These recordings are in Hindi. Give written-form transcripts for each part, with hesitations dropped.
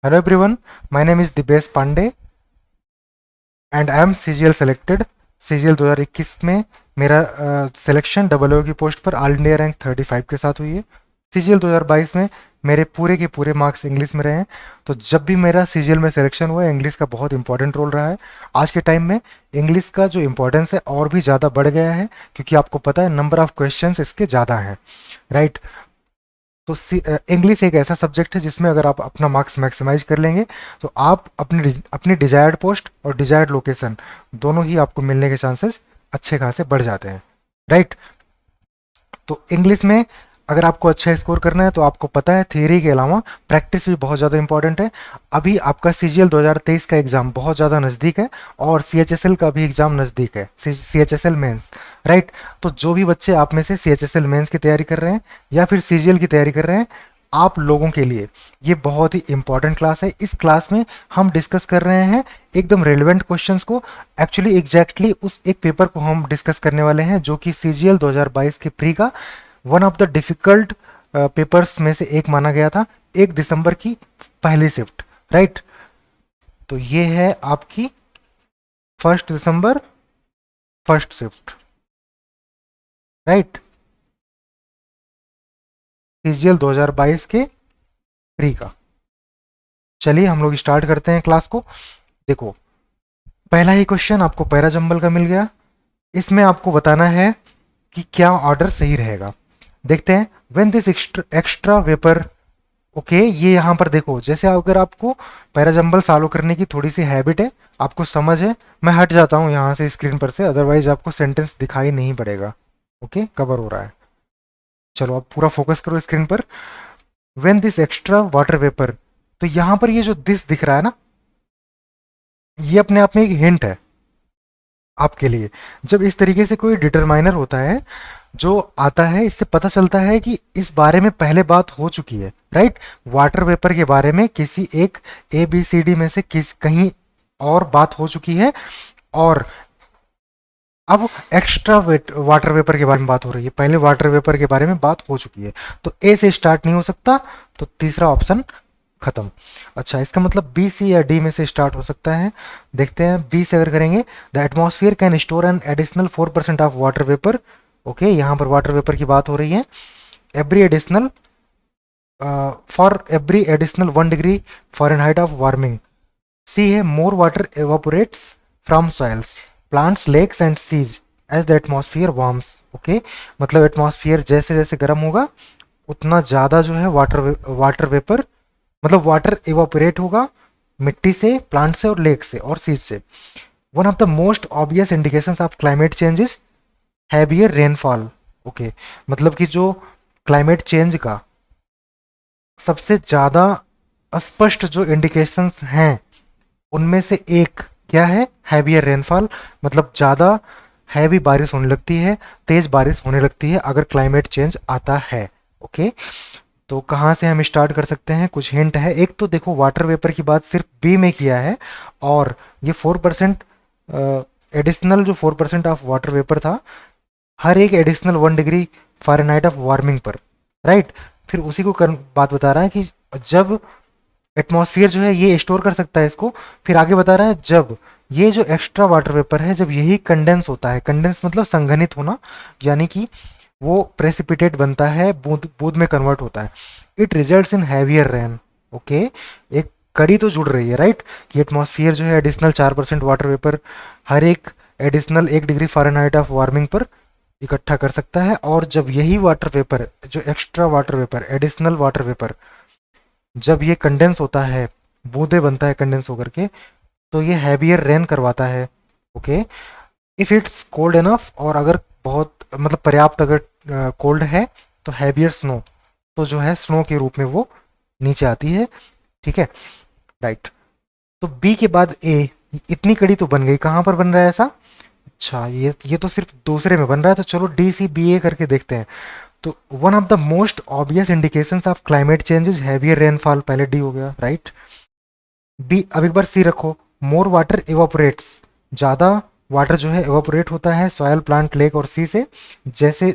Hello everyone, my name is Dipesh Pande and I am CGL selected. CGL 2021 में मेरा सिलेक्शन डबल की पोस्ट पर ऑल इंडिया रैंक 35 के साथ हुई है। सीजीएल 2022 में मेरे पूरे के पूरे मार्क्स इंग्लिश में रहे हैं। तो जब भी मेरा सीजीएल में सिलेक्शन हुआ, इंग्लिश का बहुत इंपॉर्टेंट रोल रहा है। आज के टाइम में इंग्लिश का जो इम्पोर्टेंस है और भी ज़्यादा बढ़ गया है, क्योंकि आपको पता है नंबर ऑफ क्वेश्चंस इसके ज़्यादा हैं, राइट। तो इंग्लिश एक ऐसा सब्जेक्ट है जिसमें अगर आप अपना मार्क्स मैक्सिमाइज कर लेंगे तो आप अपनी डिजायर्ड पोस्ट और डिजायर्ड लोकेशन दोनों ही आपको मिलने के चांसेस अच्छे खासे बढ़ जाते हैं, राइट। तो इंग्लिश में अगर आपको अच्छा स्कोर करना है तो आपको पता है थियरी के अलावा प्रैक्टिस भी बहुत ज़्यादा इंपॉर्टेंट है। अभी आपका सीजीएल 2023 का एग्जाम बहुत ज़्यादा नज़दीक है और सीएचएसएल का भी एग्जाम नज़दीक है, सीएचएसएल मेंस, राइट। तो जो भी बच्चे आप में से सीएचएसएल मेंस की तैयारी कर रहे हैं या फिर सीजीएल की तैयारी कर रहे हैं, आप लोगों के लिए ये बहुत ही इंपॉर्टेंट क्लास है। इस क्लास में हम डिस्कस कर रहे हैं एकदम रेलिवेंट क्वेश्चंस को। एक्चुअली एग्जैक्टली उस एक पेपर को हम डिस्कस करने वाले हैं जो कि सीजीएल 2022 के प्री का one of the difficult papers में से एक माना गया था, 1 दिसंबर की पहली शिफ्ट, राइट। तो ये है आपकी 1 दिसंबर फर्स्ट शिफ्ट, राइट, सीजीएल 2022 के प्री का। चलिए हम लोग स्टार्ट करते हैं क्लास को। देखो, पहला ही क्वेश्चन आपको पैराजंबल का मिल गया। इसमें आपको बताना है कि क्या ऑर्डर सही रहेगा। देखते हैं। When this extra vapour, okay, ये यहाँ पर देखो, जैसे अगर आपको पैराजंबल सॉल्व करने की थोड़ी सी हैबिट है, आपको समझ है, मैं हट जाता हूँ यहाँ से स्क्रीन पर से, अदरवाइज आपको सेंटेंस दिखाई नहीं पड़ेगा। ओके, कवर हो रहा है। चलो आप पूरा फोकस करो स्क्रीन पर। When this extra water vapour, तो यहाँ पर ये जो दिस दिख रहा है ना, ये अपने आप में एक हिंट है आपके लिए। जब इस तरीके से कोई डिटरमाइनर होता है जो आता है, इससे पता चलता है कि इस बारे में पहले बात हो चुकी है, राइट। वाटर वेपर के बारे में किसी एक ए बी सी डी में से कहीं और बात हो चुकी है, और अब एक्स्ट्रा वाटर वेपर के बारे में बात हो रही है। पहले वाटर वेपर के बारे में बात हो चुकी है, तो ए से स्टार्ट नहीं हो सकता, तो तीसरा ऑप्शन खत्म। अच्छा, इसका मतलब बी, सी या डी में से स्टार्ट हो सकता है। देखते हैं बी से अगर करेंगे, the atmosphere can store an additional 4% of water vapour. Okay, यहाँ पर वाटर वेपर की बात हो रही है। Every additional for every additional 1 degree Fahrenheit of warming. सी है more water evaporates from soils, plants, lakes and seas as the atmosphere warms. Okay, मतलब एटमॉस्फेयर जैसे जैसे गर्म होगा उतना ज़्यादा जो है वाटर वेपर, मतलब वाटर इवापोरेट होगा मिट्टी से, प्लांट से और लेक से और सीज से। One of the most obvious indications of climate changes heavier rainfall. Okay, मतलब कि जो क्लाइमेट चेंज का सबसे ज़्यादा स्पष्ट जो इंडिकेशंस हैं उनमें से एक क्या है, हैवियर रेनफॉल, मतलब ज़्यादा हैवी बारिश होने लगती है, तेज बारिश होने लगती है अगर क्लाइमेट चेंज आता है। ओके, तो कहाँ से हम स्टार्ट कर सकते हैं, कुछ हिंट है। एक तो देखो, वाटर वेपर की बात सिर्फ बी में किया है, और ये 4% एडिशनल जो 4% ऑफ वाटर वेपर था, हर एक additional 1 degree Fahrenheit of warming पर, राइट। फिर उसी को बात बता रहा है कि जब एटमॉस्फेयर जो है ये स्टोर कर सकता है इसको। फिर आगे बता रहा है जब ये जो एक्स्ट्रा वाटर वेपर है, जब यही कंडेंस होता है, कंडेंस मतलब संघनित होना, यानी कि वो प्रेसिपिटेट बनता है, बूंद बूंद में कन्वर्ट होता है। It results in heavier rain. Okay, एक कड़ी तो जुड़ रही है, राइट, कि एटमॉस्फेयर जो है एडिशनल 4% वाटर वेपर हर एक additional 1 degree Fahrenheit of warming पर इकट्ठा कर सकता है, और जब यही वाटर वेपर, जो extra water vapour, additional water vapour, जब ये कंडेंस होता है, बूंदे बनता है कंडेंस होकर के, तो ये हैवियर रेन करवाता है। Okay, if it's cold enough, और अगर बहुत मतलब पर्याप्त अगर कोल्ड है, तो हैवियर स्नो, तो जो है स्नो के रूप में वो नीचे आती है, ठीक है, राइट। तो बी के बाद ए, इतनी कड़ी तो बन गई, कहाँ पर बन रहा है ऐसा? अच्छा, ये तो सिर्फ दूसरे में बन रहा है, तो चलो डी सी बी ए करके देखते हैं। तो one of the most obvious indications of climate change is heavier rainfall, पहले डी हो गया, राइट। बी, अब एक बार सी रखो, मोर वाटर इवापोरेट्स, ज़्यादा वाटर जो है इवापोरेट होता है सॉयल, प्लांट, लेक और सी से, जैसे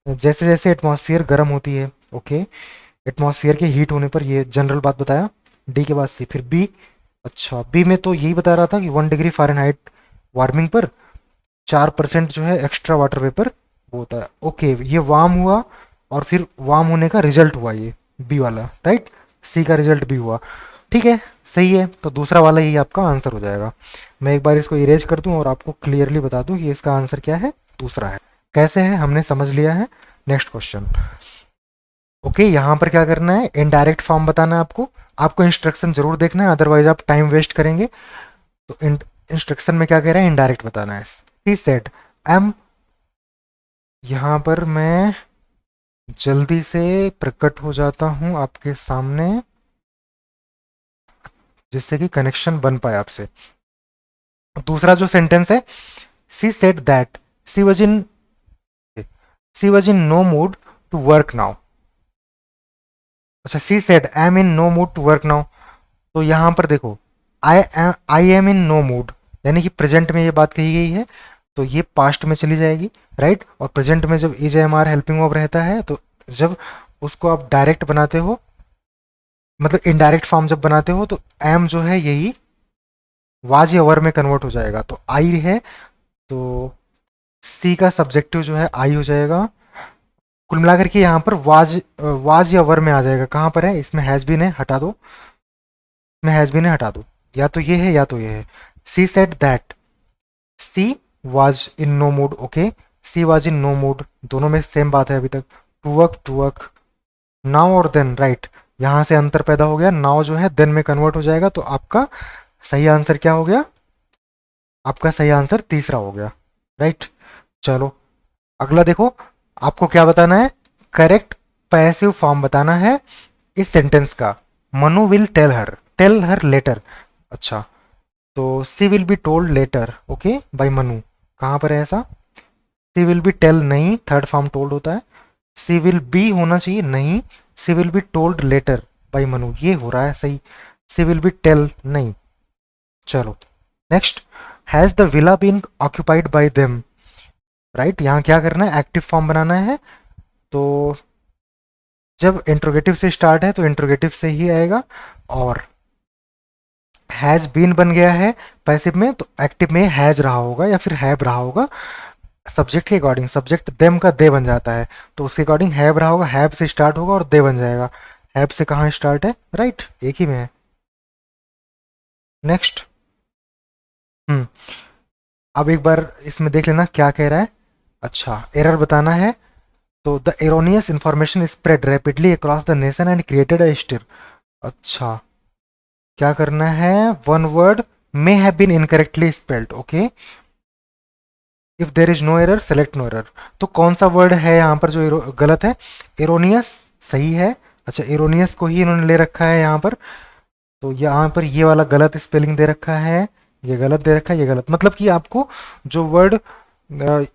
जैसे एटमॉस्फेयर गर्म होती है। ओके, एटमॉस्फेयर के हीट होने पर, ये जनरल बात बताया। डी के बाद सी, फिर बी। अच्छा, बी में तो यही बता रहा था कि 1 डिग्री फ़ारेनहाइट वार्मिंग पर 4% जो है एक्स्ट्रा वाटर वेपर वो होता है। ओके, ये वार्म हुआ और फिर वार्म होने का रिजल्ट हुआ ये बी वाला, राइट। सी का रिजल्ट भी हुआ, ठीक है, सही है। तो दूसरा वाला ही आपका आंसर हो जाएगा। मैं एक बार इसको इरेज कर दूं और आपको क्लियरली बता दूं कि इसका आंसर क्या है, दूसरा है। कैसे है हमने समझ लिया है। Next question. ओके, यहाँ पर क्या करना है, इनडायरेक्ट फॉर्म बताना है आपको। आपको इंस्ट्रक्शन जरूर देखना है, अदरवाइज आप टाइम वेस्ट करेंगे। तो इंस्ट्रक्शन में क्या कह रहा है, इनडायरेक्ट बताना है। सी सेड एम, यहाँ पर मैं जल्दी से प्रकट हो जाता हूं आपके सामने, जिससे कि कनेक्शन बन पाए आपसे। दूसरा जो सेंटेंस है, she said that she was in she was in no mood to work now. अच्छा, she said I am in no mood to work now. तो यहां पर देखो, I am in no mood, यानी कि प्रेजेंट में ये बात कही गई है, तो ये पास्ट में चली जाएगी, राइट। और प्रेजेंट में जब is am are helping verb रहता है, तो जब उसको आप डायरेक्ट बनाते हो, मतलब इनडायरेक्ट फॉर्म जब बनाते हो, तो एम जो है यही वाज या वर में कन्वर्ट हो जाएगा। तो आई है, तो सी का सब्जेक्टिव जो है आई हो जाएगा। कुल मिलाकर के यहाँ पर वाज या वर में आ जाएगा। कहाँ पर है, इसमें हैज बीन है, हटा दो। इसमें हैज बीन है, हटा दो। या तो ये है या तो ये है। She said that she was in no mood. Okay, she was in no mood, दोनों में सेम बात है अभी तक। टू वर्क नाउ और देन, राइट। यहाँ से अंतर पैदा हो गया, नाउ जो है देन में कन्वर्ट हो जाएगा। तो आपका सही आंसर क्या हो गया, आपका सही आंसर तीसरा हो गया, राइट। चलो अगला देखो, आपको क्या बताना है, करेक्ट पैसिव फॉर्म बताना है इस सेंटेंस का। Manu will tell her letter. अच्छा, तो she will be told letter, okay, by Manu. कहाँ पर है ऐसा, सी विल बी टेल नहीं, थर्ड फॉर्म टोल्ड होता है। सी विल बी होना चाहिए, नहीं, she will be told letter by Manu, ये हो रहा है सही। सी विल बी टेल नहीं। चलो next, has the villa been occupied by them, right. यहाँ क्या करना है, एक्टिव फॉर्म बनाना है। तो जब इंट्रोगेटिव से स्टार्ट है तो इंट्रोगेटिव से ही आएगा, और हैज बीन बन गया है पैसिव में, तो एक्टिव में हैज रहा होगा या फिर हैव रहा होगा। सब्जेक्ट के अकॉर्डिंग, सब्जेक्ट देम का दे बन जाता है, तो उसके अकॉर्डिंग हैव रहा होगा, हैव से स्टार्ट होगा और दे बन जाएगा। हैव से कहाँ स्टार्ट है, राइट, एक ही में है। नेक्स्ट, हम्म, अब एक बार इसमें देख लेना क्या कह रहा है। अच्छा, एरर बताना है। तो the erroneous information spread rapidly across the nation and created a stir. अच्छा, क्या करना है, one word may have been incorrectly spelled, okay. If there is no error select no error. तो कौन सा वर्ड है यहाँ पर जो गलत है, एरोनियस सही है। अच्छा, एरोनियस को ही इन्होंने ले रखा है यहाँ पर, तो यहाँ पर ये वाला गलत स्पेलिंग दे रखा है, ये गलत दे रखा है, ये गलत। मतलब कि आपको जो वर्ड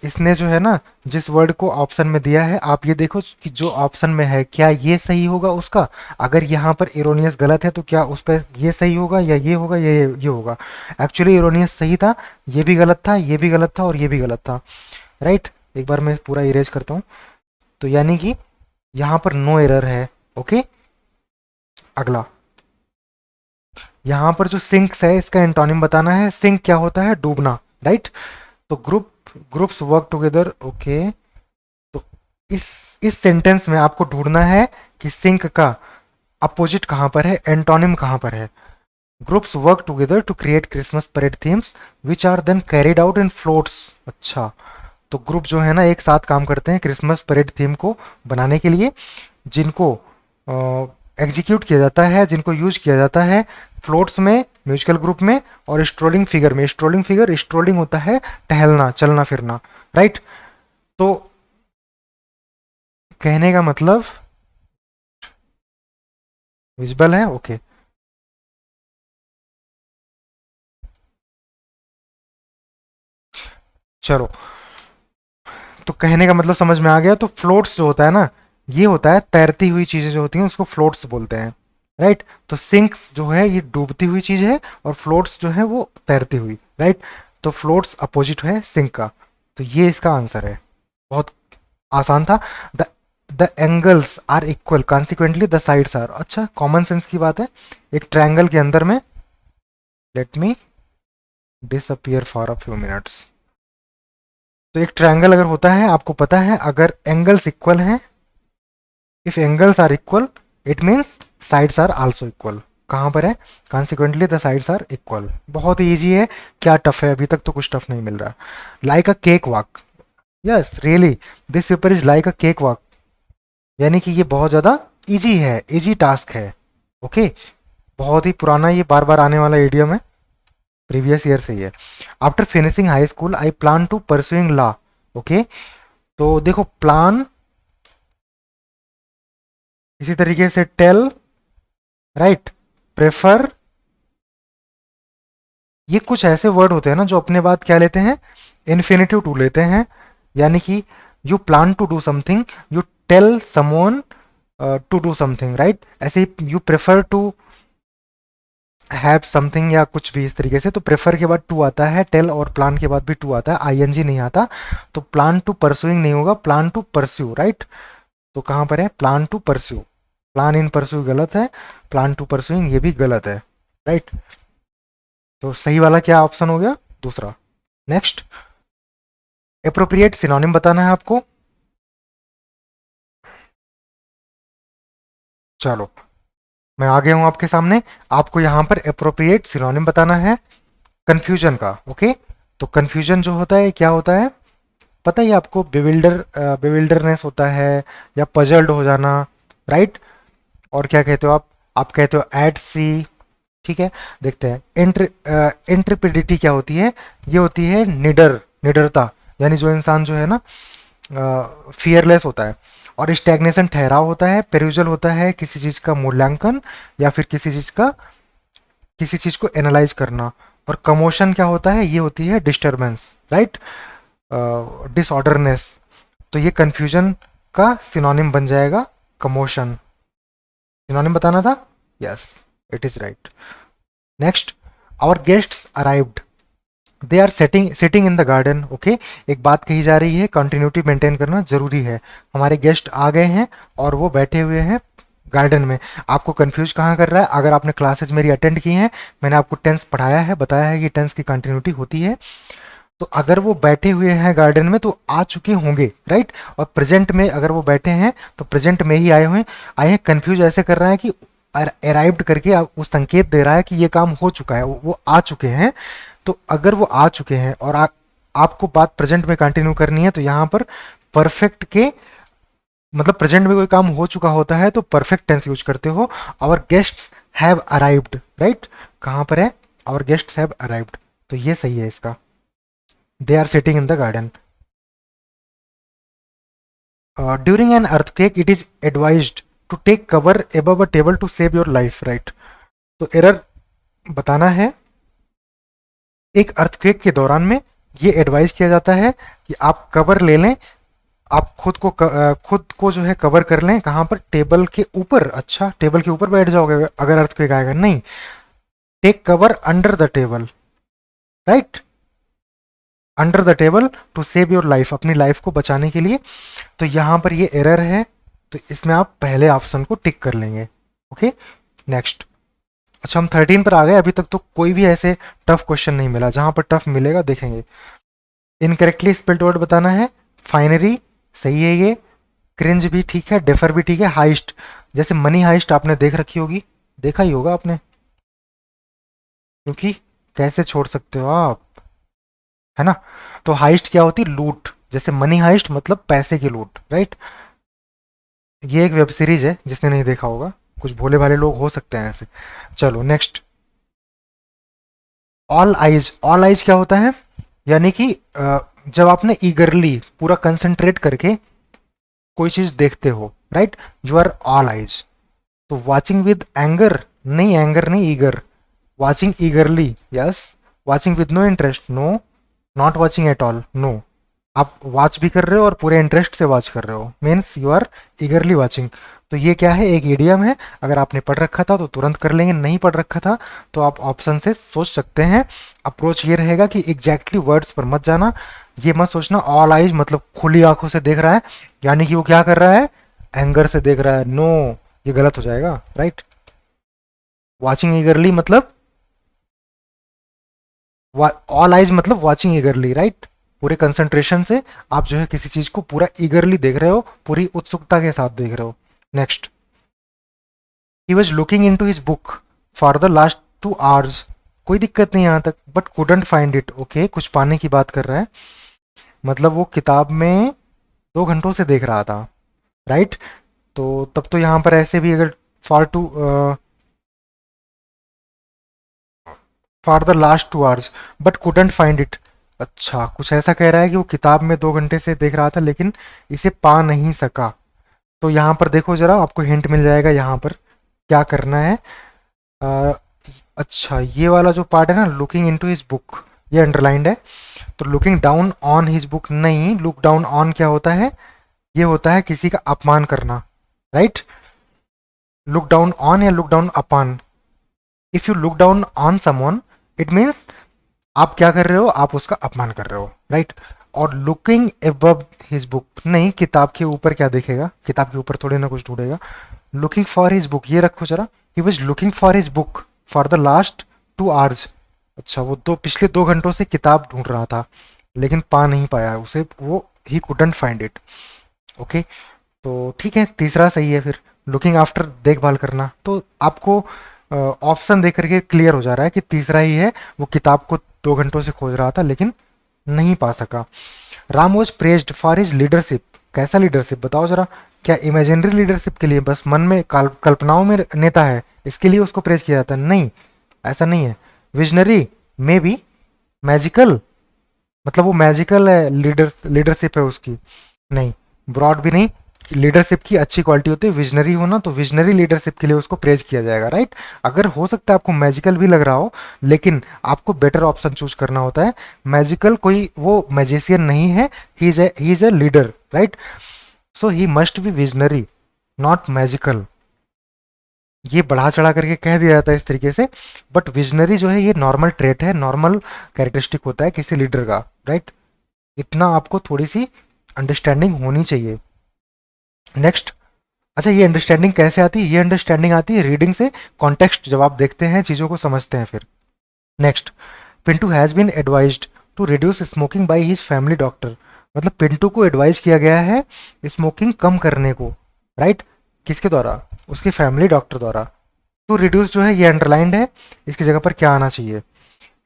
इसने जो है ना, जिस वर्ड को ऑप्शन में दिया है, आप ये देखो कि जो ऑप्शन में है क्या ये सही होगा उसका। अगर यहाँ पर इरोनियस गलत है तो क्या उस पर ये सही होगा या ये होगा या ये होगा। एक्चुअली इरोनियस सही था, ये भी गलत था, ये भी गलत था और ये भी गलत था, राइट। एक बार मैं पूरा इरेज करता हूँ। तो यानी कि यहाँ पर नो एरर है, ओके। अगला, यहाँ पर जो सिंक्स है इसका एंटोनिम बताना है। सिंक क्या होता है, डूबना, राइट। तो ग्रुप्स वर्क टुगेदर, ओके। तो इस इस सेंटेंस में आपको ढूंढना है कि सिंक का अपोजिट कहां पर है, एंटोनिम कहां पर है। Groups work together to create Christmas parade themes which are then carried out in floats. अच्छा, तो ग्रुप जो है ना एक साथ काम करते हैं क्रिसमस परेड थीम को बनाने के लिए, जिनको एग्जीक्यूट किया जाता है, जिनको यूज किया जाता है फ्लोट्स में, म्यूजिकल ग्रुप में, और स्ट्रोलिंग फिगर में। स्ट्रोलिंग होता है टहलना, चलना फिरना, राइट। तो कहने का मतलब विजिबल है, ओके। चलो, तो कहने का मतलब समझ में आ गया। तो फ्लोट्स जो होता है ना, ये होता है तैरती हुई चीजें जो होती हैं उसको फ्लोट्स बोलते हैं, राइट। तो सिंक्स जो है ये डूबती हुई चीज है, और फ्लोट्स जो है वो तैरती हुई, राइट। तो फ्लोट्स अपोजिट है सिंक का, तो ये इसका आंसर है। बहुत आसान था। The the angles are equal consequently the sides are. अच्छा, कॉमन सेंस की बात है। एक ट्रायंगल के अंदर में, let me disappear for a few minutes. तो एक ट्रायंगल अगर होता है, आपको पता है अगर एंगल्स इक्वल हैं, if angles are equal it means sides are also equal. कहाँ पर है? Consequently the sides are equal. बहुत ही ईजी है। क्या टफ है? अभी तक तो कुछ टफ नहीं मिल रहा। Like a cake walk, yes really this paper is like a cake walk, यानी कि ये बहुत ज़्यादा इजी है, इजी टास्क है। ओके, बहुत ही पुराना ये बार बार आने वाला इडियम है, प्रीवियस ईयर से ही है। After finishing high school I plan to pursuing law. Okay, तो देखो प्लान इसी तरीके से टेल, राइट, प्रेफर, ये कुछ ऐसे वर्ड होते हैं ना जो अपने बाद क्या लेते हैं, इन्फिनेटिव टू लेते हैं। यानी कि you plan to do something, you tell someone to do something, right. ऐसे ही you prefer to have something या कुछ भी इस तरीके से। तो प्रेफर के बाद टू आता है, टेल और प्लान के बाद भी टू आता है, आईएनजी नहीं आता। तो प्लान टू परस्यूइंग नहीं होगा, प्लान टू परस्यू, राइट। तो कहाँ पर है? Plan to pursue. Plan in pursue गलत है, प्लान टू परस्यूइंग ये भी गलत है, राइट। तो सही वाला क्या ऑप्शन हो गया? दूसरा। नेक्स्ट, एप्रोप्रिएट सिनोनिम बताना है आपको। चलो, मैं आ गया हूं आपके सामने। आपको यहां पर एप्रोप्रिएट सिनोनिम बताना है कंफ्यूजन का। ओके, तो कंफ्यूजन जो होता है क्या होता है पता ही आपको? बेविल्डरनेस होता है या पजल्ड हो जाना, राइट। और क्या कहते हो आप कहते हो एट सी। ठीक है, देखते हैं। इंट्रपिडिटी क्या होती है? ये होती है निडरता, यानी जो इंसान जो है ना फियरलेस होता है। और स्टैग्नेशन ठहराव होता है। पेरुजल होता है किसी चीज का मूल्यांकन या फिर किसी चीज को एनालाइज करना। और कमोशन क्या होता है? ये होती है डिस्टर्बेंस, राइट, डिसऑर्डरनेस। तो ये कंफ्यूजन का सिनोनिम बन जाएगा कमोशन। सिनोनिम बताना था, yes it is right. Next, our guests arrived, they are sitting in the garden. Okay, एक बात कही जा रही है, कंटिन्यूटी मेंटेन करना जरूरी है। हमारे गेस्ट आ गए हैं और वो बैठे हुए हैं गार्डन में। आपको कंफ्यूज कहाँ कर रहा है? अगर आपने क्लासेज मेरी अटेंड की हैं, मैंने आपको टेंस पढ़ाया है, बताया है कि टेंस की कंटिन्यूटी होती है। तो अगर वो बैठे हुए हैं गार्डन में तो आ चुके होंगे, राइट। और प्रेजेंट में अगर वो बैठे हैं तो प्रेजेंट में ही आए हैं। कंफ्यूज ऐसे कर रहा है कि अराइव्ड करके वो संकेत दे रहा है कि ये काम हो चुका है, वो आ चुके हैं। तो अगर वो आ चुके हैं और आपको बात प्रेजेंट में कंटिन्यू करनी है तो यहाँ पर परफेक्ट के मतलब प्रेजेंट में कोई काम हो चुका होता है तो परफेक्ट टेंस यूज करते हो। Our guests have arrived, right. कहाँ पर है? आवर गेस्ट्स हैव अराइव्ड, तो ये सही है इसका। They are sitting in the garden. During an earthquake it is advised to take cover above a table to save your life, right. तो एरर बताना है। एक अर्थक्वेक के दौरान में ये एडवाइस किया जाता है कि आप कवर ले लें, आप खुद को जो है कवर कर लें। कहाँ पर? टेबल के ऊपर। अच्छा, टेबल के ऊपर बैठ जाओगे अगर अर्थक्वेक आएगा? नहीं, take cover under the table, right, under the table to save your life, अपनी लाइफ को बचाने के लिए। तो यहाँ पर ये एरर है, तो इसमें आप पहले ऑप्शन को टिक कर लेंगे। Okay, next. अच्छा, हम 13 पर आ गए। अभी तक तो कोई भी ऐसे टफ क्वेश्चन नहीं मिला, जहां पर टफ मिलेगा देखेंगे। इनकरेक्टली स्पेल्ड वर्ड बताना है। फाइनरी सही है ये, क्रिंज भी ठीक है, डेफर भी ठीक है। हाइस्ट, जैसे मनी हाइस्ट आपने देख रखी होगी, देखा ही होगा आपने, क्योंकि कैसे छोड़ सकते हो आप, है ना। तो हाइस्ट क्या होती? लूट। जैसे मनी हाइस्ट मतलब पैसे की लूट, राइट। ये एक वेब सीरीज है, जिसने नहीं देखा होगा, कुछ भोले भाले लोग हो सकते हैं ऐसे। चलो next, all eyes. All eyes क्या होता है? यानी कि जब आपने ईगरली पूरा कंसंट्रेट करके कोई चीज देखते हो, right, you are all eyes. तो वॉचिंग विद एंगर नहीं, एंगर नहीं, eager. Watching eagerly, yes. Watching with no interest, no. Not watching at all, no. आप वॉच भी कर रहे हो और पूरे इंटरेस्ट से वॉच कर रहे हो, means you are eagerly watching. तो ये क्या है? एक इडियम है। अगर आपने पढ़ रखा था तो तुरंत कर लेंगे, नहीं पढ़ रखा था तो आप ऑप्शन से सोच सकते हैं। अप्रोच ये रहेगा कि एग्जैक्टली वर्ड्स पर मत जाना। ये मत सोचना ऑल आइज मतलब खुली आंखों से देख रहा है, यानी कि वो क्या कर रहा है? एंगर से देख रहा है, नो, ये गलत हो जाएगा, राइट। वॉचिंग ईगरली मतलब ऑल आइज मतलब वॉचिंग ईगरली, राइट। पूरे कंसंट्रेशन से आप जो है किसी चीज को पूरा ईगरली देख रहे हो, पूरी उत्सुकता के साथ देख रहे हो। Next, he was looking into his book for the last 2 hours। कोई दिक्कत नहीं यहाँ तक, but couldn't find it. Okay, कुछ पाने की बात कर रहा है, मतलब वो किताब में 2 घंटों से देख रहा था, राइट। तो तब तो यहाँ पर ऐसे भी अगर for the last 2 hours but couldn't find it. अच्छा, कुछ ऐसा कह रहा है कि वो किताब में 2 घंटे से देख रहा था लेकिन इसे पा नहीं सका। तो यहाँ पर देखो जरा, आपको हिंट मिल जाएगा यहाँ पर क्या करना है। अ, अच्छा, ये वाला जो पार्ट है ना, लुकिंग इनटू हिज बुक, ये अंडरलाइंड है। तो looking down on his book नहीं, लुक डाउन ऑन क्या होता है, ये होता है किसी का अपमान करना, राइट। लुक डाउन ऑन या look down upon, if you look down on someone it means आप क्या कर रहे हो, आप उसका अपमान कर रहे हो, राइट। और लुकिंग एबव हिज बुक नहीं, किताब के ऊपर क्या देखेगा, किताब के ऊपर थोड़े ना कुछ ढूंढेगा। लुकिंग फॉर हिज बुक, ये रखो जरा, ही was looking for his book for the last 2 hours। अच्छा, वो पिछले 2 घंटों से किताब ढूंढ रहा था लेकिन पा नहीं पाया उसे, वो he couldn't find it. Okay, तो ठीक है, तीसरा सही है फिर, लुकिंग आफ्टर देखभाल करना। तो आपको ऑप्शन देख करके क्लियर हो जा रहा है कि तीसरा ही है, वो किताब को 2 घंटों से खोज रहा था लेकिन नहीं पा सका। Ram was praised for his leadership, कैसा लीडरशिप बताओ जरा। क्या इमेजिनरी लीडरशिप के लिए, बस मन में कल्पनाओं में नेता है, इसके लिए उसको प्रेज किया जाता है? नहीं, ऐसा नहीं है। विजनरी, मे बी मैजिकल, मतलब वो मैजिकल है, लीडरशिप है उसकी, नहीं। ब्रॉड भी नहीं, लीडरशिप की अच्छी क्वालिटी होती है, विजनरी हो ना, तो विजनरी लीडरशिप के लिए उसको प्रेज किया जाएगा, राइट। अगर हो सकता है आपको मैजिकल भी लग रहा हो, लेकिन आपको बेटर ऑप्शन चूज करना होता है। मैजिकल कोई वो मैजिशियन नहीं है, he is a leader, right. So he must be visionary, not magical. ये बढ़ा चढ़ा करके कह दिया जाता है इस तरीके से, बट विजनरी जो है ये नॉर्मल ट्रेट है, नॉर्मल कैरेक्टरिस्टिक होता है किसी लीडर का, राइट। इतना आपको थोड़ी सी अंडरस्टैंडिंग होनी चाहिए। नेक्स्ट, अच्छा, ये अंडरस्टैंडिंग कैसे आती है? ये अंडरस्टैंडिंग आती है रीडिंग से, कॉन्टेक्स्ट जब आप देखते हैं, चीज़ों को समझते हैं फिर। Next, Pintu has been advised to reduce smoking by his family doctor, मतलब पिंटू को एडवाइज किया गया है स्मोकिंग कम करने को, राइट। किसके द्वारा? उसके फैमिली डॉक्टर द्वारा। टू रिड्यूस जो है ये अंडरलाइंड है, इसकी जगह पर क्या आना चाहिए?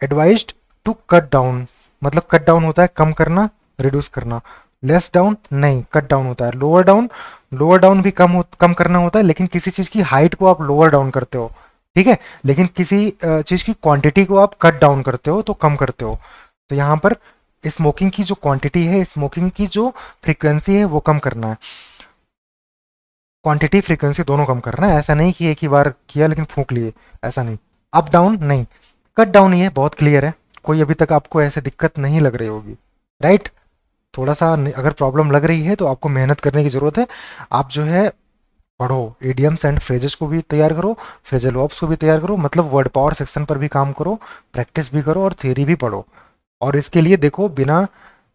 एडवाइज्ड टू कट डाउन, मतलब कट डाउन होता है कम करना, रिड्यूस करना। लेस डाउन नहीं, कट डाउन होता है। लोअर डाउन, लोअर डाउन भी कम करना होता है, लेकिन किसी चीज़ की हाइट को आप लोअर डाउन करते हो, ठीक है, लेकिन किसी चीज़ की क्वांटिटी को आप कट डाउन करते हो, तो कम करते हो। तो यहाँ पर स्मोकिंग की जो क्वांटिटी है, स्मोकिंग की जो फ्रीक्वेंसी है, वो कम करना है। क्वांटिटी फ्रीक्वेंसी दोनों कम करना है, ऐसा नहीं कि एक ही बार किया लेकिन फूंक लिए, ऐसा नहीं। अप डाउन नहीं, कट डाउन ही है, बहुत क्लियर है, कोई अभी तक आपको ऐसे दिक्कत नहीं लग रही होगी, राइट। थोड़ा सा अगर प्रॉब्लम लग रही है तो आपको मेहनत करने की ज़रूरत है। आप जो है पढ़ो, इडियम्स एंड फ्रेजेस को भी तैयार करो, फ्रेजल वर्ब्स को भी तैयार करो, मतलब वर्ड पावर सेक्शन पर भी काम करो, प्रैक्टिस भी करो और थ्योरी भी पढ़ो। और इसके लिए देखो, बिना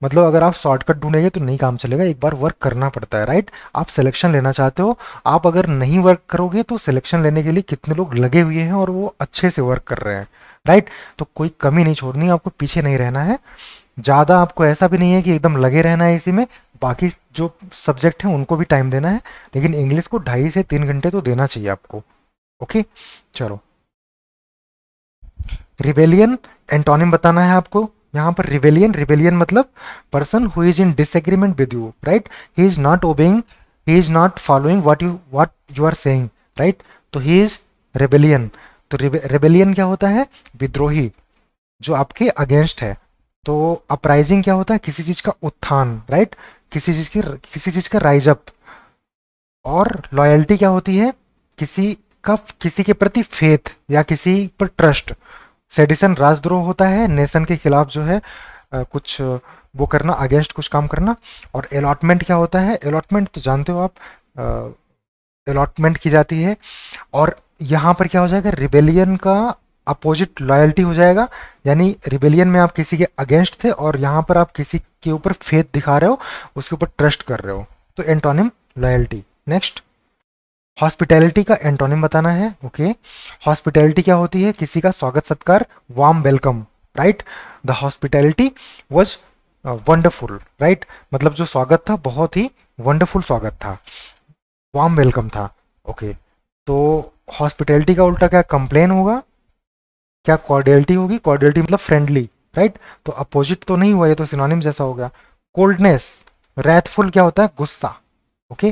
मतलब अगर आप शॉर्टकट ढूंढेंगे तो नहीं काम चलेगा, एक बार वर्क करना पड़ता है, राइट। आप सिलेक्शन लेना चाहते हो, आप अगर नहीं वर्क करोगे तो सिलेक्शन लेने के लिए कितने लोग लगे हुए हैं और वो अच्छे से वर्क कर रहे हैं, राइट। तो कोई कमी नहीं छोड़नी, आपको पीछे नहीं रहना है। ज़्यादा आपको ऐसा भी नहीं है कि एकदम लगे रहना है इसी में, बाकी जो सब्जेक्ट हैं उनको भी टाइम देना है, लेकिन इंग्लिश को 2.5 से 3 घंटे तो देना चाहिए आपको। ओके, चलो। रिबेलियन एंटोनिम बताना है आपको यहाँ पर। रिबेलियन, रिबेलियन मतलब person who is in disagreement with you, right. He is not obeying, he is not following what you are saying, right. तो ही इज रेबेलियन। तो रेबेलियन क्या होता है? विद्रोही, जो आपके अगेंस्ट है। तो अपराइजिंग क्या होता है? किसी चीज का उत्थान, राइट, किसी चीज का राइज अप। और लॉयल्टी क्या होती है? किसी का किसी के प्रति फेथ या किसी पर ट्रस्ट। सेडिशन राजद्रोह होता है, नेशन के खिलाफ जो है कुछ वो करना, अगेंस्ट कुछ काम करना। और अलॉटमेंट क्या होता है? अलॉटमेंट तो जानते हो आप, अलॉटमेंट की जाती है। और यहाँ पर क्या हो जाएगा? रिबेलियन का अपोजिट लॉयल्टी हो जाएगा, यानी रिबेलियन में आप किसी के अगेंस्ट थे और यहाँ पर आप किसी के ऊपर फेथ दिखा रहे हो, उसके ऊपर ट्रस्ट कर रहे हो, तो एंटोनिम लॉयल्टी। नेक्स्ट, हॉस्पिटैलिटी का एंटोनिम बताना है। ओके, हॉस्पिटैलिटी क्या होती है? किसी का स्वागत सत्कार, warm welcome, right. The hospitality was wonderful, right, मतलब जो स्वागत था बहुत ही वंडरफुल स्वागत था, वार्म वेलकम था। ओके, तो हॉस्पिटैलिटी का उल्टा क्या? कंप्लेन होगा। क्या कॉर्डियलिटी होगी? कॉर्डियलिटी मतलब फ्रेंडली, राइट। तो अपोजिट तो नहीं हुआ, ये तो सिनोनिम जैसा हो गया। कोल्डनेस, रैथफुल क्या होता है? गुस्सा। ओके,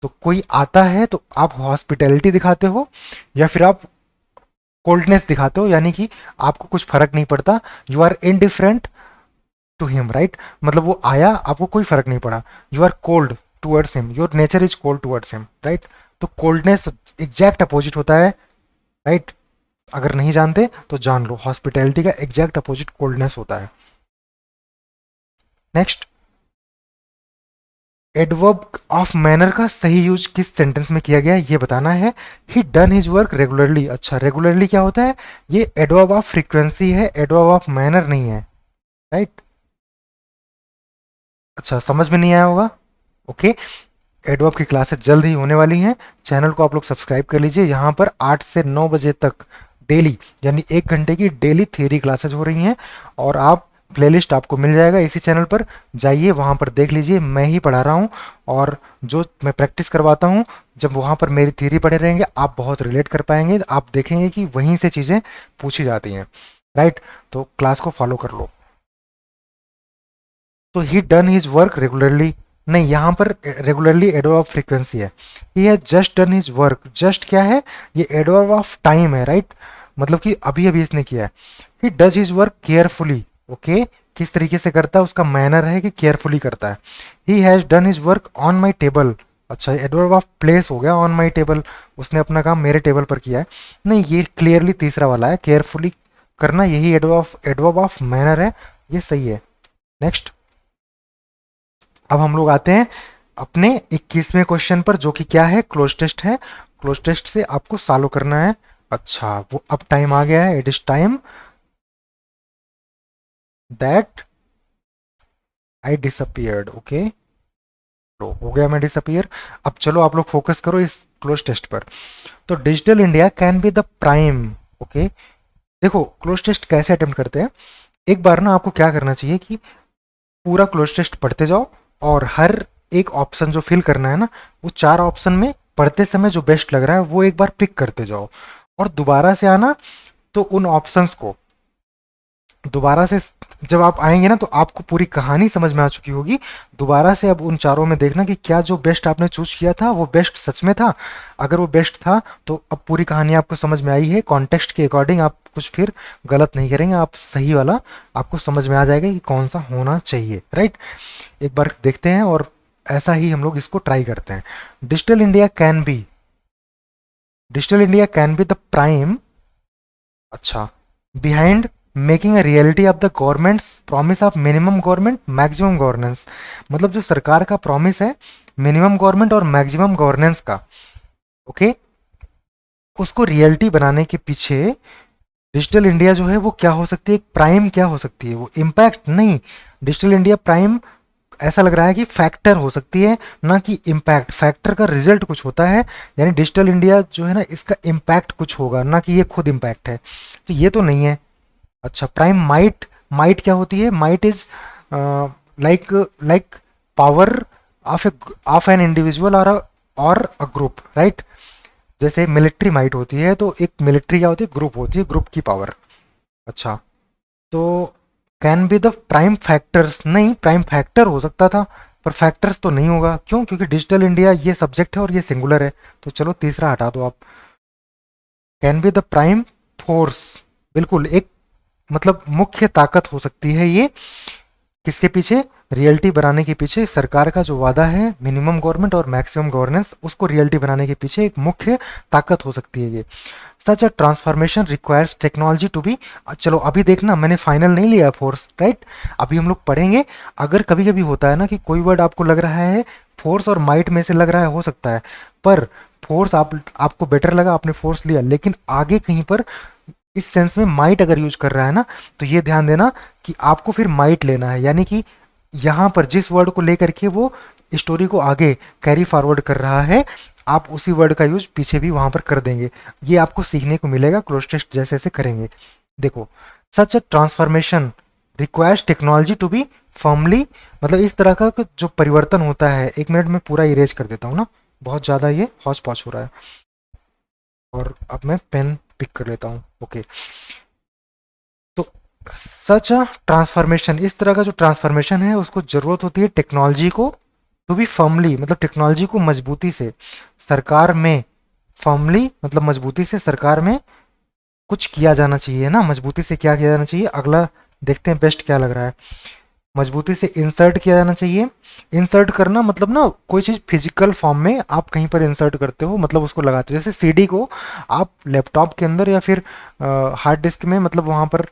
तो कोई आता है तो आप हॉस्पिटैलिटी दिखाते हो या फिर आप कोल्डनेस दिखाते हो, यानी कि आपको कुछ फर्क नहीं पड़ता, you are indifferent to him, right. मतलब वो आया, आपको कोई फर्क नहीं पड़ा, you are cold towards him, your nature is cold towards him, right. तो कोल्डनेस एग्जैक्ट अपोजिट होता है, राइट। अगर नहीं जानते तो जान लो, हॉस्पिटैलिटी का एग्जैक्ट अपोजिट कोल्डनेस होता है। नेक्स्ट, एडवर्ब ऑफ मैनर का सही यूज किस सेंटेंस में किया गया है ये बताना है। ही डन हिज वर्क रेगुलरली। अच्छा, रेगुलरली क्या होता है? ये एडवर्ब ऑफ फ्रीक्वेंसी है, एडवर्ब ऑफ मैनर नहीं है, राइट। अच्छा, समझ में नहीं आया होगा। ओके, एडवर्ब की क्लासेस जल्द ही होने वाली हैं, चैनल को आप लोग सब्सक्राइब कर लीजिए। यहाँ पर 8 से 9 बजे तक डेली, यानी 1 घंटे की डेली थ्योरी क्लासेस हो रही हैं, और आप प्लेलिस्ट आपको मिल जाएगा इसी चैनल पर, जाइए वहाँ पर देख लीजिए, मैं ही पढ़ा रहा हूँ, और जो मैं प्रैक्टिस करवाता हूँ, जब वहाँ पर मेरी थ्योरी पढ़े रहेंगे आप बहुत रिलेट कर पाएंगे, आप देखेंगे कि वहीं से चीज़ें पूछी जाती हैं, राइट। तो क्लास को फॉलो कर लो। तो ही डन हिज वर्क रेगुलरली, नहीं, यहाँ पर रेगुलरली एडवर्ब ऑफ फ्रीक्वेंसी है। He has just done his work, just क्या है? ये एडवर्ब ऑफ टाइम है, राइट, मतलब कि अभी अभी इसने किया है। He does his work carefully. Okay, किस तरीके से करता है, उसका मैनर है कि केयरफुली करता है। He has done his work on my table. अच्छा, एडवर्ब ऑफ प्लेस हो गया, ऑन माई टेबल, उसने अपना काम मेरे टेबल पर किया है। नहीं, ये क्लियरली तीसरा वाला है, केयरफुली करना, यही एडवर्ब ऑफ मैनर है, ये सही है। नेक्स्ट, अब हम लोग आते हैं अपने 21वें क्वेश्चन पर, जो कि क्या है? क्लोज टेस्ट है। क्लोज टेस्ट से आपको सॉल्व करना है। अच्छा, वो अब टाइम आ गया है, it is time that I disappeared. Okay, तो हो गया मैं डिसअपियर। अब चलो आप लोग फोकस करो इस क्लोज टेस्ट पर। तो digital India can be the prime. Okay, देखो क्लोज टेस्ट कैसे अटेम्प्ट करते हैं। एक बार ना आपको क्या करना चाहिए कि पूरा क्लोज टेस्ट पढ़ते जाओ, और हर एक ऑप्शन जो फिल करना है ना, वो 4 ऑप्शन में पढ़ते समय जो बेस्ट लग रहा है वो एक बार पिक करते जाओ, और दोबारा से आना, तो उन ऑप्शंस को दोबारा से, जब आप आएंगे ना तो आपको पूरी कहानी समझ में आ चुकी होगी। दोबारा से अब उन चारों में देखना कि क्या जो बेस्ट आपने चूज किया था वो बेस्ट सच में था। अगर वो बेस्ट था तो अब पूरी कहानी आपको समझ में आई है, कॉन्टेक्स्ट के अकॉर्डिंग आप कुछ फिर गलत नहीं करेंगे, आप सही वाला आपको समझ में आ जाएगा कि कौन सा होना चाहिए, राइट। एक बार देखते हैं, और ऐसा ही हम लोग इसको ट्राई करते हैं। Digital India can be, Digital India can be the prime, अच्छा, behind making a reality of the government's promise of minimum government maximum governance. मतलब जो सरकार का प्रॉमिस है मिनिमम गवर्नमेंट और मैक्सिमम गवर्नेंस का, ओके, उसको रियलिटी बनाने के पीछे डिजिटल इंडिया जो है वो क्या हो सकती है? एक प्राइम क्या हो सकती है? वो इम्पैक्ट नहीं, डिजिटल इंडिया प्राइम ऐसा लग रहा है कि फैक्टर हो सकती है, ना कि इम्पैक्ट। फैक्टर का रिजल्ट कुछ होता है, यानी डिजिटल इंडिया जो है ना इसका इम्पैक्ट कुछ होगा, ना कि ये खुद इम्पैक्ट है, तो ये तो नहीं है। अच्छा, प्राइम माइट, माइट क्या होती है? Might is like like power of an individual और अ ग्रुप, राइट। जैसे मिलिट्री माइट होती है, तो एक मिलिट्री क्या होती है? ग्रुप होती है, ग्रुप की पावर। अच्छा, तो can be the prime factors, नहीं, प्राइम फैक्टर हो सकता था, पर फैक्टर्स तो नहीं होगा, क्यों? क्योंकि डिजिटल इंडिया ये सब्जेक्ट है और ये सिंगुलर है, तो चलो तीसरा हटा दो आप। Can be the prime force, बिल्कुल, एक मतलब मुख्य ताकत हो सकती है ये, किसके पीछे? रियलिटी बनाने के पीछे। सरकार का जो वादा है मिनिमम गवर्नमेंट और मैक्सिमम गवर्नेंस, उसको रियलिटी बनाने के पीछे एक मुख्य ताकत हो सकती है ये। Such a transformation requires technology to be, चलो अभी देखना मैंने फाइनल नहीं लिया फोर्स, राइट, अभी हम लोग पढ़ेंगे। अगर कभी कभी होता है ना कि कोई वर्ड आपको लग रहा है फोर्स और माइट में से लग रहा है, हो सकता है, पर फोर्स आपको बेटर लगा, आपने फोर्स लिया, लेकिन आगे कहीं पर इस सेंस में माइट अगर यूज कर रहा है ना, तो ये ध्यान देना कि आपको फिर माइट लेना है, यानी कि यहाँ पर जिस वर्ड को लेकर के वो स्टोरी को आगे कैरी फॉरवर्ड कर रहा है, आप उसी वर्ड का यूज पीछे भी वहां पर कर देंगे। ये आपको सीखने को मिलेगा क्लोज टेस्ट जैसे जैसे करेंगे। देखो, such a transformation requires technology to be firmly, मतलब इस तरह का जो परिवर्तन होता है, 1 मिनट में पूरा इरेज कर देता हूँ ना, बहुत ज़्यादा ये हौच पौच हो रहा है। और अब मैं पेन पिक कर लेता हूँ। ओके, तो सच अ ट्रांसफॉर्मेशन, इस तरह का जो ट्रांसफॉर्मेशन है उसको ज़रूरत होती है टेक्नोलॉजी को टू बी फर्मली, मतलब टेक्नोलॉजी को मजबूती से सरकार में, फर्मली मतलब मजबूती से सरकार में कुछ किया जाना चाहिए ना, मजबूती से क्या किया जाना चाहिए, अगला देखते हैं बेस्ट क्या लग रहा है। मजबूती से इंसर्ट किया जाना चाहिए। इंसर्ट करना मतलब ना कोई चीज़ फिजिकल फॉर्म में आप कहीं पर इंसर्ट करते हो, मतलब उसको लगाते हो। जैसे सीडी को आप लैपटॉप के अंदर या फिर हार्ड डिस्क में, मतलब वहाँ पर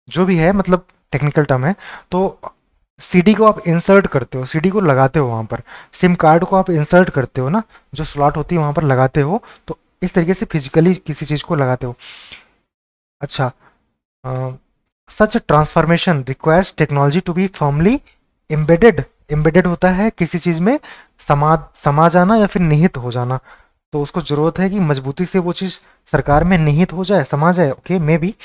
जो भी है, मतलब टेक्निकल टर्म है, तो सीडी को आप इंसर्ट करते हो, सीडी को लगाते हो वहाँ पर। सिम कार्ड को आप इंसर्ट करते हो ना, जो स्लॉट होती है वहाँ पर लगाते हो, तो इस तरीके से फिजिकली किसी चीज़ को लगाते हो। अच्छा, such transformation requires technology to be firmly embedded. Embedded होता है किसी चीज़ में समा जाना या फिर निहित हो जाना, तो उसको जरूरत है कि मजबूती से वो चीज़ सरकार में निहित हो जाए, समा जाए। ओके, मे बी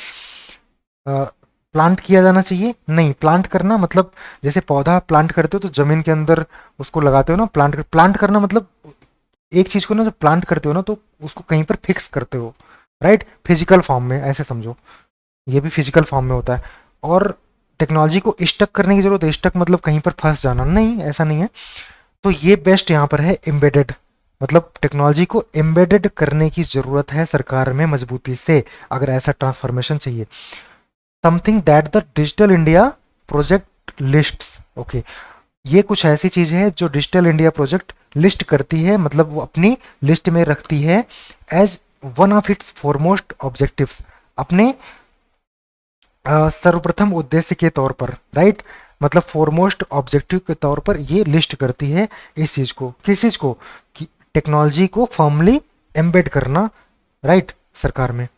प्लांट किया जाना चाहिए, नहीं प्लांट करना मतलब जैसे पौधा प्लांट करते हो तो जमीन के अंदर उसको लगाते हो ना, प्लांट करना मतलब एक चीज़ को ना जब प्लांट करते हो ना तो उसको कहीं पर फिक्स करते हो, राइट, फिजिकल फॉर्म में, ऐसे समझो। ये भी फिजिकल फॉर्म में होता है। और टेक्नोलॉजी को स्टक करने की जरूरत है, स्टक मतलब कहीं पर फंस जाना, नहीं ऐसा नहीं है। तो ये बेस्ट यहाँ पर है एम्बेडेड, मतलब टेक्नोलॉजी को एम्बेडेड करने की जरूरत है सरकार में मजबूती से, अगर ऐसा ट्रांसफॉर्मेशन चाहिए। Something that the digital India project lists. Okay, ये कुछ ऐसी चीज है जो डिजिटल इंडिया प्रोजेक्ट लिस्ट करती है, मतलब वो अपनी लिस्ट में रखती है as one of its foremost objectives, अपने सर्वप्रथम उद्देश्य के तौर पर, राइट, मतलब फॉरमोस्ट ऑब्जेक्टिव के तौर पर ये लिस्ट करती है इस चीज को, किस चीज को, कि टेक्नोलॉजी को फर्मली एम्बेड करना, राइट, सरकार में।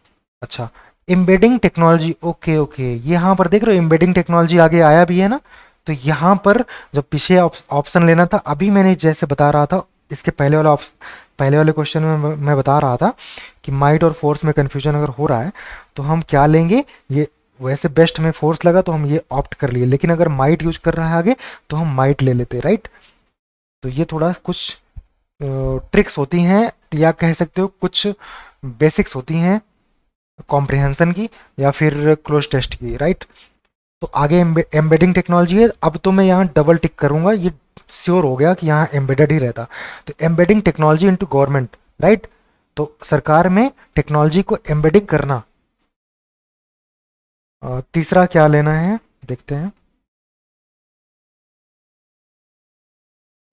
अच्छा, एम्बेडिंग टेक्नोलॉजी, ओके ओके, यहाँ पर देख रहे हो एम्बेडिंग टेक्नोलॉजी आगे आया भी है ना। तो यहाँ पर जब पीछे ऑप्शन लेना था, अभी मैंने जैसे बता रहा था, इसके पहले वाला पहले वाले क्वेश्चन में मैं बता रहा था कि माइट और फोर्स में कंफ्यूजन अगर हो रहा है तो हम क्या लेंगे, ये वैसे बेस्ट में फोर्स लगा तो हम ये ऑप्ट कर लिए, लेकिन अगर माइट यूज कर रहा है आगे तो हम माइट ले लेते, राइट। तो ये थोड़ा कुछ ट्रिक्स होती हैं, या कह सकते हो कुछ बेसिक्स होती हैं कॉम्प्रिहेंशन की या फिर क्लोज टेस्ट की, राइट। तो आगे एम्बेडिंग टेक्नोलॉजी है, अब तो मैं यहाँ डबल टिक करूंगा, ये श्योर हो गया कि यहाँ एम्बेडेड ही रहता। तो embedding technology into government, right, तो सरकार में टेक्नोलॉजी को एम्बेडिंग करना। तीसरा क्या लेना है देखते हैं,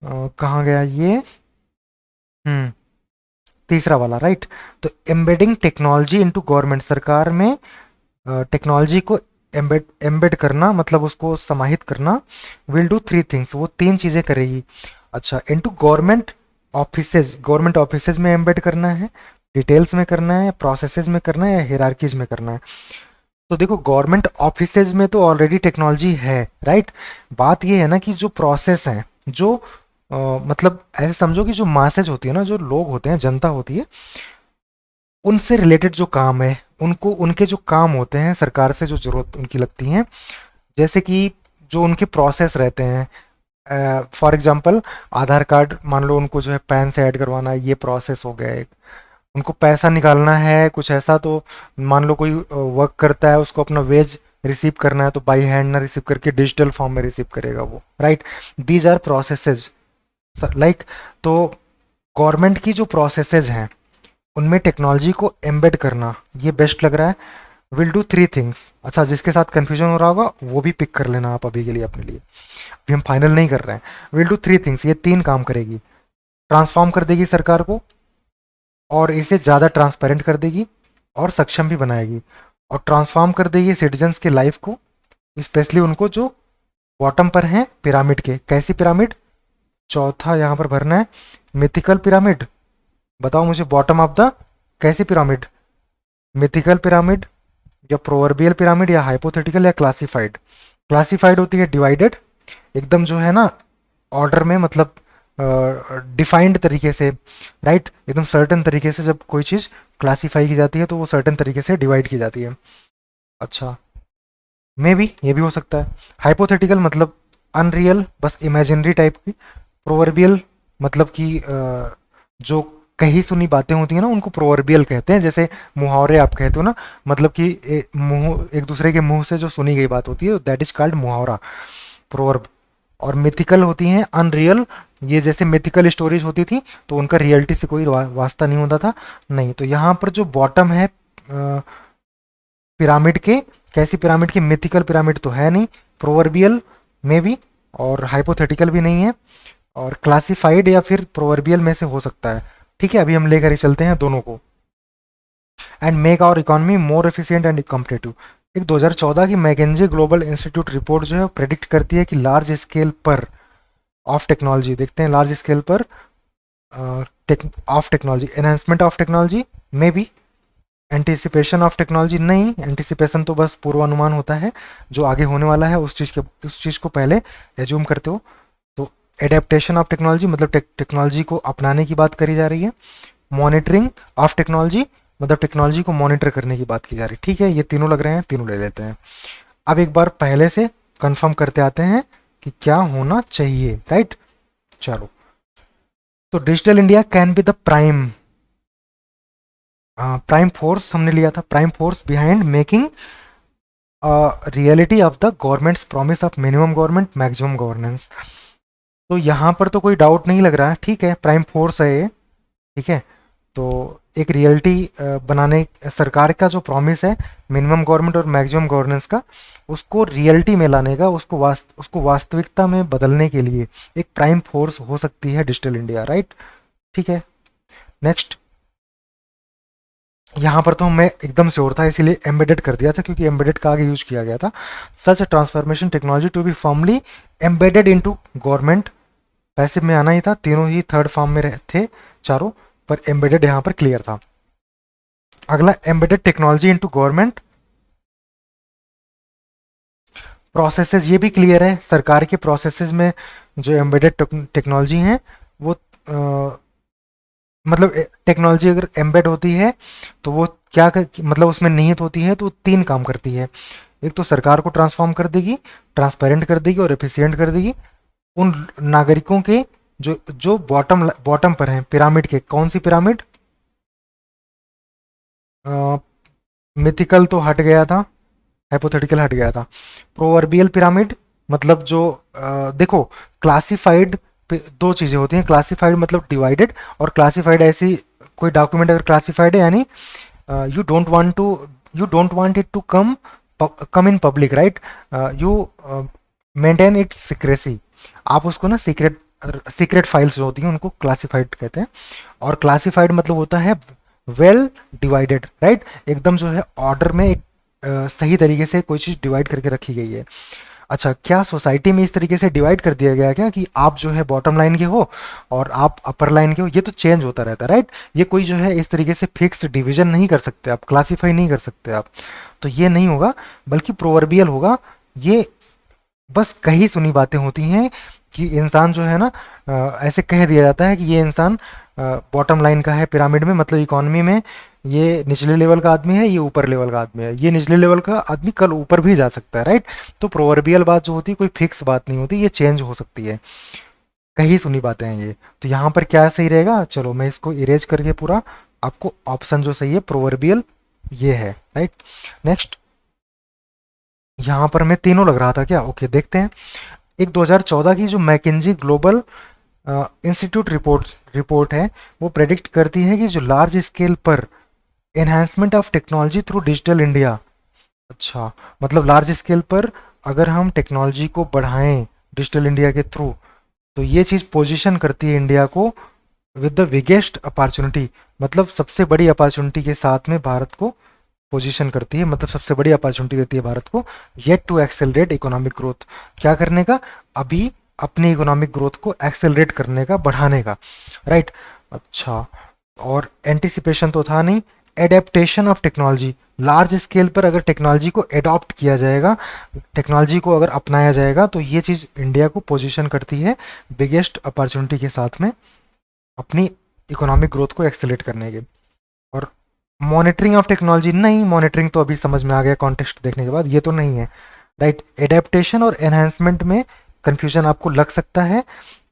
कहाँ गया ये, हम्म, तीसरा वाला, राइट। तो एम्बेडिंग टेक्नोलॉजी इनटू गवर्नमेंट, सरकार में टेक्नोलॉजी को एम्बेड करना, मतलब उसको समाहित करना। विल डू 3 थिंग्स, वो 3 चीज़ें करेगी। अच्छा, into government offices, government offices में एम्बेड करना है, डिटेल्स में करना है, प्रोसेसेस में करना है, या हिरार्कीज में करना है। तो देखो, गवर्नमेंट ऑफिसेज में तो ऑलरेडी टेक्नोलॉजी है, राइट। बात ये है ना कि जो प्रोसेस है, जो मतलब ऐसे समझो कि जो मासेज होती है ना, जो लोग होते हैं, जनता होती है, उनसे रिलेटेड जो काम है, उनको उनके जो काम होते हैं सरकार से जो जरूरत उनकी लगती है, जैसे कि जो उनके प्रोसेस रहते हैं, फॉर एग्जांपल आधार कार्ड मान लो, उनको जो है पैन से ऐड करवाना है, ये प्रोसेस हो गया एक। उनको पैसा निकालना है कुछ ऐसा, तो मान लो कोई वर्क करता है, उसको अपना वेज रिसीव करना है, तो बाई हैंड ना रिसीव करके डिजिटल फॉर्म में रिसीव करेगा वो, right. These are processes, like, तो गवर्नमेंट की जो प्रोसेसेज हैं उनमें टेक्नोलॉजी को एम्बेड करना, ये बेस्ट लग रहा है। Will do 3 things. अच्छा, जिसके साथ कंफ्यूजन हो रहा होगा वो भी पिक कर लेना आप अभी के लिए अपने लिए, अभी हम फाइनल नहीं कर रहे हैं। विल डू 3 थिंग्स, ये 3 काम करेगी। ट्रांसफॉर्म कर देगी सरकार को, और इसे ज़्यादा ट्रांसपेरेंट कर देगी, और सक्षम भी बनाएगी। और ट्रांसफॉर्म कर देगी सिटीजन्स के लाइफ को, स्पेशली उनको जो बॉटम पर हैं पिरामिड के। कैसी पिरामिड, चौथा यहाँ पर भरना है, मिथिकल पिरामिड। बताओ मुझे, बॉटम ऑफ द कैसी पिरामिड, मिथिकल पिरामिड या प्रोवर्बियल पिरामिड या हाइपोथेटिकल या क्लासिफाइड। क्लासिफाइड होती है डिवाइडेड, एकदम जो है ना ऑर्डर में, मतलब डिफाइंड तरीके से, राइट, एकदम सर्टेन तरीके से जब कोई चीज़ क्लासीफाई की जाती है तो वो सर्टेन तरीके से डिवाइड की जाती है। अच्छा, मे बी ये भी हो सकता है। हाइपोथेटिकल मतलब अनरियल, बस इमेजिनरी टाइप की। प्रोवर्बियल मतलब कि जो कही सुनी बातें होती हैं ना उनको प्रोवर्बियल कहते हैं। जैसे मुहावरे आप कहते हो ना, मतलब कि मुंह एक दूसरे के मुंह से जो सुनी गई बात होती है दैट इज कॉल्ड मुहावरा, प्रोवर्ब। और मिथिकल होती हैं अनरियल, ये जैसे मिथिकल स्टोरीज होती थी तो उनका रियलिटी से कोई वास्ता नहीं होता था। नहीं, तो यहाँ पर जो बॉटम है पिरामिड के, कैसी पिरामिड की, मिथिकल पिरामिड तो है नहीं, प्रोवर्बियल में भी, और हाइपोथेटिकल भी नहीं है, और क्लासिफाइड या फिर प्रोवर्बियल में से हो सकता है। ठीक है, अभी हम लेकर ही चलते हैं दोनों को। And make our economy more efficient and competitive. एक 2014 की मैकेंजी ग्लोबल इंस्टीट्यूट रिपोर्ट जो है प्रेडिक्ट करती है कि लार्ज स्केल पर ऑफ टेक्नोलॉजी, देखते हैं लार्ज स्केल पर of technology, enhancement of technology may be, anticipation of technology नहीं, एंटिसिपेशन तो बस पूर्वानुमान होता है, जो आगे होने वाला है उस चीज़ को पहले एज्यूम करते हो। तो एडेप्टेशन ऑफ टेक्नोलॉजी मतलब टेक्नोलॉजी को अपनाने की बात करी जा रही है। मॉनिटरिंग ऑफ टेक्नोलॉजी मतलब टेक्नोलॉजी को मॉनिटर करने की बात की जा रही है। ठीक है, ये तीनों लग रहे हैं, तीनों ले लेते हैं। अब एक बार पहले से कंफर्म करते आते हैं कि क्या होना चाहिए, राइट। चलो, तो digital India can be the prime force हमने लिया था, prime force behind making reality of the government's promise of minimum government maximum governance. तो यहाँ पर तो कोई डाउट नहीं लग रहा है, ठीक है, प्राइम फोर्स है ये, ठीक है। तो एक रियलिटी बनाने, सरकार का जो प्रॉमिस है मिनिमम गवर्नमेंट और मैक्सिमम गवर्नेंस का, उसको रियलिटी में लाने का, उसको वास्तविकता में बदलने के लिए एक प्राइम फोर्स हो सकती है डिजिटल इंडिया, राइट। ठीक है, नेक्स्ट। यहाँ पर तो मैं एकदम श्योर था इसीलिए एम्बेडेड कर दिया था, क्योंकि एम्बेडेड का आगे यूज किया गया था। Such transformation technology to be firmly embedded into government, passive में आना ही था, तीनों ही थर्ड फॉर्म में थे चारों, पर एम्बेडेड यहाँ पर क्लियर था। अगला, embedded technology into government processes, ये भी क्लियर है, सरकार के प्रोसेसेस में जो एम्बेडेड टेक्नोलॉजी है वो मतलब टेक्नोलॉजी अगर एम्बेड होती है तो वो मतलब उसमें निहित होती है तो वो तीन काम करती है। एक तो सरकार को ट्रांसफॉर्म कर देगी, ट्रांसपेरेंट कर देगी और एफिशिएंट कर देगी। उन नागरिकों के जो जो बॉटम पर हैं पिरामिड के, कौन सी पिरामिड, मिथिकल तो हट गया था, हाइपोथेटिकल हट गया था। प्रोवर्बियल पिरामिड मतलब जो देखो, क्लासिफाइड दो चीज़ें होती हैं, क्लासिफाइड मतलब डिवाइडेड, और क्लासिफाइड ऐसी कोई डॉक्यूमेंट अगर क्लासिफाइड है यानी you don't want it to come in public, right, you maintain its secrecy. आप उसको ना सीक्रेट फाइल्स जो होती हैं उनको क्लासिफाइड कहते हैं। और क्लासिफाइड मतलब होता है वेल डिवाइडेड, राइट, एकदम जो है ऑर्डर में एक सही तरीके से कोई चीज़ डिवाइड करके रखी गई है। अच्छा, क्या सोसाइटी में इस तरीके से डिवाइड कर दिया गया क्या कि आप जो है बॉटम लाइन के हो और आप अपर लाइन के हो? ये तो चेंज होता रहता है, राइट। ये कोई जो है इस तरीके से फिक्स डिवीजन नहीं कर सकते आप, क्लासीफाई नहीं कर सकते आप, तो ये नहीं होगा, बल्कि प्रोवर्बियल होगा। ये बस कही सुनी बातें होती हैं कि इंसान जो है ना, ऐसे कह दिया जाता है कि ये इंसान बॉटम लाइन का है पिरामिड में, मतलब इकोनॉमी में ये निचले लेवल का आदमी है, ये ऊपर लेवल का आदमी है, ये निचले लेवल का आदमी कल ऊपर भी जा सकता है, राइट। तो प्रोवर्बियल बात जो होती है कोई फिक्स बात नहीं होती, ये चेंज हो सकती है, कही सुनी बातें हैं ये। तो यहाँ पर क्या सही रहेगा, चलो मैं इसको इरेज करके पूरा आपको ऑप्शन जो सही है प्रोवर्बियल ये है, राइट। नेक्स्ट, यहाँ पर मैं तीनों लग रहा था क्या, ओके देखते हैं। एक 2014 की जो मैकेंजी ग्लोबल इंस्टीट्यूट रिपोर्ट है वो प्रेडिक्ट करती है कि जो लार्ज स्केल पर enhancement of technology through digital India, अच्छा मतलब लार्ज स्केल पर अगर हम टेक्नोलॉजी को बढ़ाएं डिजिटल इंडिया के थ्रू, तो ये चीज़ पोजीशन करती है इंडिया को विद द बिगेस्ट अपॉर्चुनिटी, मतलब सबसे बड़ी अपॉर्चुनिटी के साथ में भारत को पोजीशन करती है, मतलब सबसे बड़ी अपॉर्चुनिटी देती है भारत को yet to accelerate economic growth, क्या करने का, अभी अपनी इकोनॉमिक ग्रोथ को एक्सेलरेट करने का, बढ़ाने का, राइट। अच्छा, और एंटिसिपेशन तो था नहीं, adaptation of technology, large scale पर अगर टेक्नोलॉजी को एडॉप्ट किया जाएगा, टेक्नोलॉजी को अगर अपनाया जाएगा, तो ये चीज़ इंडिया को पोजीशन करती है बिगेस्ट अपॉर्चुनिटी के साथ में अपनी इकोनॉमिक ग्रोथ को एक्सेलेरेट करने के। और मॉनिटरिंग ऑफ टेक्नोलॉजी नहीं, मॉनिटरिंग तो अभी समझ में आ गया कॉन्टेक्स्ट देखने के बाद, ये तो नहीं है, राइट। एडेप्टेशन और एनहेंसमेंट में कंफ्यूजन आपको लग सकता है।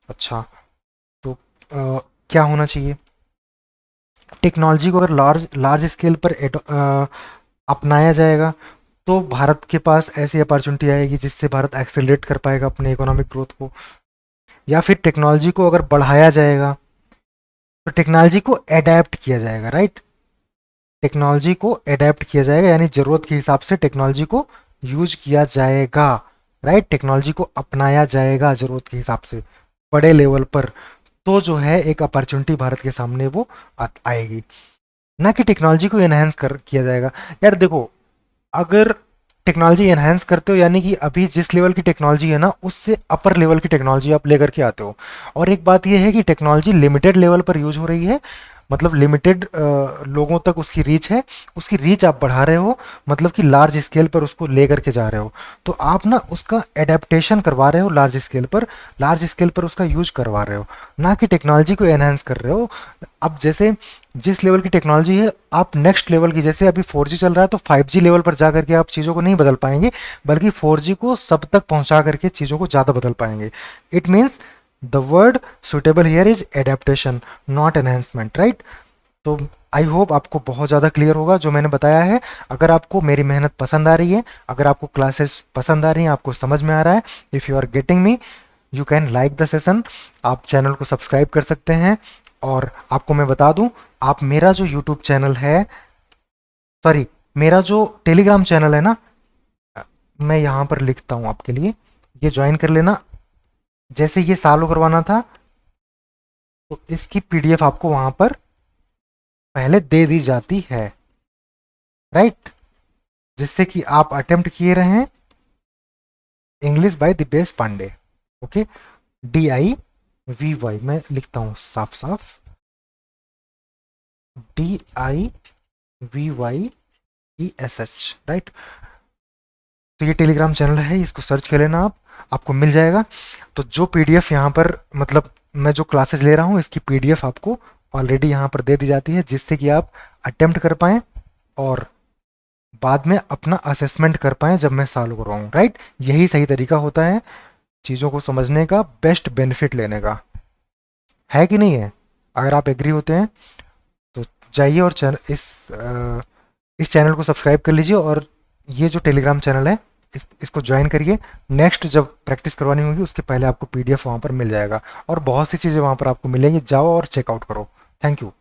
अच्छा, तो क्या होना चाहिए, टेक्नोलॉजी को अगर लार्ज लार्ज स्केल पर अपनाया जाएगा तो भारत के पास ऐसी अपॉर्चुनिटी आएगी जिससे भारत एक्सेलरेट कर पाएगा अपने इकोनॉमिक ग्रोथ को। या फिर टेक्नोलॉजी को अगर बढ़ाया जाएगा तो टेक्नोलॉजी को एडेप्ट किया जाएगा, राइट। टेक्नोलॉजी को एडेप्ट किया जाएगा यानी ज़रूरत के हिसाब से टेक्नोलॉजी को यूज किया जाएगा, राइट। टेक्नोलॉजी को अपनाया जाएगा ज़रूरत के हिसाब से बड़े लेवल पर, तो जो है एक अपॉर्चुनिटी भारत के सामने वो आएगी, ना कि टेक्नोलॉजी को एनहेंस कर किया जाएगा। यार देखो, अगर टेक्नोलॉजी एनहेंस करते हो यानी कि अभी जिस लेवल की टेक्नोलॉजी है ना, उससे अपर लेवल की टेक्नोलॉजी आप लेकर के आते हो। और एक बात यह है कि टेक्नोलॉजी लिमिटेड लेवल पर यूज हो रही है, मतलब लिमिटेड लोगों तक उसकी रीच है, उसकी रीच आप बढ़ा रहे हो, मतलब कि लार्ज स्केल पर उसको ले करके जा रहे हो, तो आप ना उसका एडेप्टेशन करवा रहे हो लार्ज स्केल पर उसका यूज करवा रहे हो, ना कि टेक्नोलॉजी को एनहेंस कर रहे हो। अब जैसे जिस लेवल की टेक्नोलॉजी है, आप नेक्स्ट लेवल की, जैसे अभी 4G चल रहा है तो 5G लेवल पर जा करके आप चीज़ों को नहीं बदल पाएंगे, बल्कि 4G को सब तक पहुंचा करके चीज़ों को ज़्यादा बदल पाएंगे। It means the word suitable here is adaptation, not enhancement, right. तो आई होप आपको बहुत ज़्यादा क्लियर होगा जो मैंने बताया है। अगर आपको मेरी मेहनत पसंद आ रही है, अगर आपको क्लासेस पसंद आ रही हैं, आपको समझ में आ रहा है, if you are getting me, you can like the session, आप चैनल को सब्सक्राइब कर सकते हैं। और आपको मैं बता दूं, आप मेरा जो यूट्यूब चैनल है, सॉरी, मेरा जो टेलीग्राम चैनल है ना, मैं यहाँ पर लिखता हूँ आपके लिए, ये ज्वाइन कर लेना। जैसे ये सालों करवाना था तो इसकी पीडीएफ आपको वहाँ पर पहले दे दी जाती है, राइट, जिससे कि आप अटेम्प्ट किए रहें English by Dipesh Pande, okay. DIVY मैं लिखता हूँ साफ साफ, DIVYESH, राइट। तो ये टेलीग्राम चैनल है, इसको सर्च कर लेना आप, आपको मिल जाएगा। तो जो पीडीएफ यहाँ पर, मतलब मैं जो क्लासेस ले रहा हूँ इसकी पीडीएफ आपको ऑलरेडी यहाँ पर दे दी जाती है, जिससे कि आप अटेम्प्ट कर पाएँ और बाद में अपना असेसमेंट कर पाएँ जब मैं सॉल्व करवाऊँ, राइट। यही सही तरीका होता है चीज़ों को समझने का, बेस्ट बेनिफिट लेने का, है कि नहीं है। अगर आप एग्री होते हैं तो जाइए और इस चैनल को सब्सक्राइब कर लीजिए, और ये जो टेलीग्राम चैनल है इसको ज्वाइन करिए। नेक्स्ट जब प्रैक्टिस करवानी होगी उसके पहले आपको पीडीएफ वहाँ पर मिल जाएगा, और बहुत सी चीज़ें वहाँ पर आपको मिलेंगी, जाओ और चेकआउट करो। Thank you.